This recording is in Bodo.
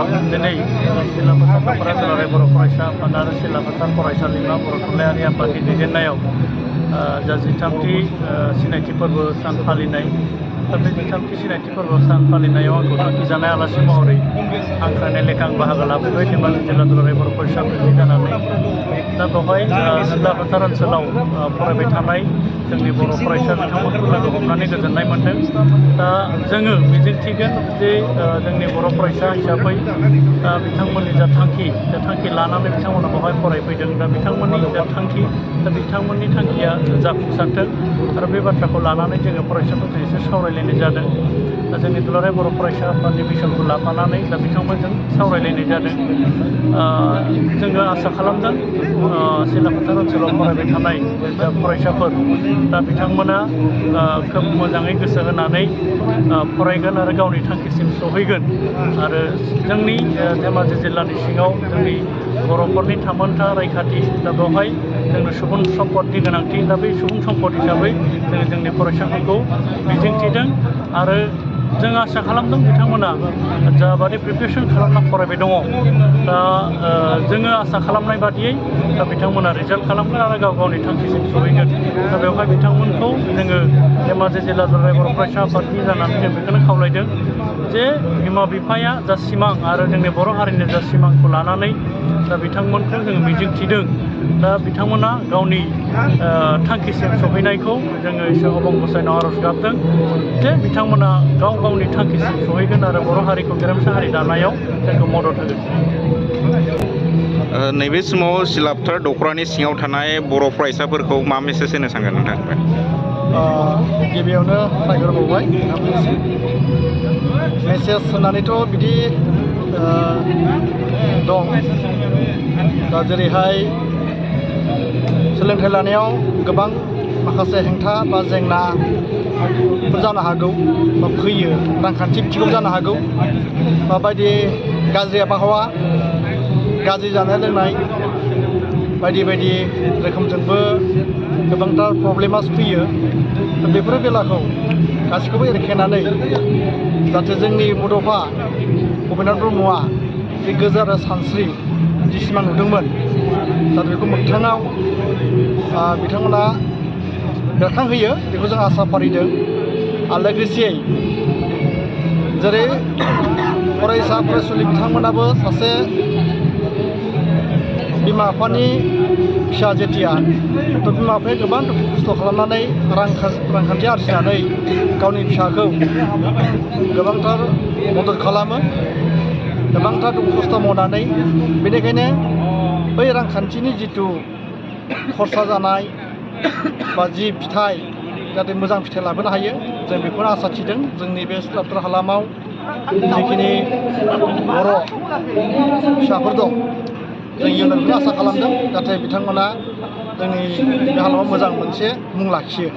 दिनै सिलाफोथार दख'रा दुलाराय बर' फरायसा आफाद आरो सिलाफोथार फरायसालिमा बर' थुनलाइयारि आफादनि दैदेननायाव जा 13थि सिनायथि फोरबो सान फालिनाय दा बे 13थि सिनायथि फोरबो सान फालिनायाव आंखौ थांखिजानाय आलासि महरै हांख्रायनाय लेखा आं बाहागो लाफैबाय धेमाजि जिल्ला दुलाराय बर' फरायसा आफादनि जानानै दा बेवहाय सिलाफोथार ओनसोलाव फरायबाय थानाय जोंनि बर' फरायसा बिथांमोनखौ लोगो हमनानै गोजोननाय मोन्दों। दा जोङो मिजिंथिगोन जे जोंनि बर' फरायसा हिसाबै बिथांमोननि जा थांखि लानानै बिथांमोना बेवहाय फरायफैदों। दा बिथांमोननि जा थांखि बिथांमोननि थांखिया जाफुंसारथों आरो बे बाथ्राखौ लानानै जोङो फरायसाफोरजों एसे सावरायलायनाय जादों। दा जोंनि दुलाराय बर' फरायसा आफादनि मिसनखौ लाफानानै दा बिथांमोनजों सावरायलायनाय जादों। जोङो आसा खालामदों सिलाफोथार ओनसोलाव फरायबाय थानाय जा फरायसाफोर दा बिथांमोना खोब मोजाङै गोसो होनानै फरायगोन आरो गावनि थांखिसिम सहैगोन आरो जोंनि धेमाजि जिल्लानि सिङाव जोंनि बर'फोरनि थामोनथा रैखाथि दा बेवहाय जोंनो सुबुं सम्पदनि गोनांथि। दा बे सुबुं सम्पद हिसाबै जोङो जोंनि फरायसाफोरखौ मिजिंथिदों आरो जों आसा खालामदों बिथांमोना जाबादि प्रिपेरेसन खालामना फरायबाय दङ दा जोङो आसा खालामनाय बादियै दा बिथांमोना रिजाल्ट खालामगोन आरो गावनि थांखिसिम सहैगोन। दा बेवहाय बिथांमोनखौ जोङो धेमाजि जिल्ला दुलाराय बर' फरायसा आफादनि जानानै जों बेखौनो खावलायदों जे बिमा बिफाया जा सिमां आरो जोंनि बर' हारिनि जा सिमांखौ लानानै दा बिथांमोनखौ जोङो मिजिंथिदों। दा बिथांमोना गावनि थांखिसिम सहैनायखौ जोङो इसोर अबं गसाइनाव आर'ज गाबदों जे बिथांमोना गावनि थांखिसिम सहैगोन आरो बर' हारिखौ गेरेमसा हारि दानायाव जोंखौ मदद होगोन। नैबे समाव सिलाफोथार दख'रानि सिङाव थानाय बर' फरायसाफोरखौ मा मेसेज होनो सानगोन नोंथां? गिबियावनो साबायखर बावबाय मेसेज होननानैथ' बिदि दं। दा जेरैहाय सोलोंथाइ लानायाव गोबां माखासे हेंथा बा जेंनाफोर जानो हागौ बा फैयो, रांखान्थि बिथिङाव जानो हागौ बा बायदि गाज्रि आबहावा, गाज्रि जानाय लोंनाय बायदि रोखोमजोंबो गोबांथार प्रब्लेमास फैयो। बेफोर बेलाखौ गासैखौबो एरखेनानै जाहाथे जोंनि बड'फा भबेन्द्र ब्रह्मआ बे गोजोर आरो सानस्रि जि सिमां नुदोंमोन दा बेखौ मोगथाङाव बिथांमोना बेरखांहोयो बेखौ जों आसा फारिदों। आरो लोगोसेयै जेरै फरायसा फरायसुलि बिथांमोनाबो सासे बिमा बिफानि फिसा जेथिया थ' बिमा बिफाया गोबां दुखु खस्थ' खालामनानै रांखान्थि आरजिनानै गावनि फिसाखौ गोबांथार मदद खालामो, गोबांथार दुखु खस्थ' मावनानै। बेनिखायनो बै रांखान्थिनि जिथु खरसा जानाय बा जि फिथाइ जाहाथे मोजां फिथाइ लाबोनो हायो जों बेखौनो आसा थिदों। जोंनि बे सिलाफोथार हालामाव जिखिनि बर' फिसाफोर दं जों इयुनावबो आसा खालामदों नाथाय बिथांमोना जोंनि बे हालामाव मोजां मोनसे मुं लाखियो।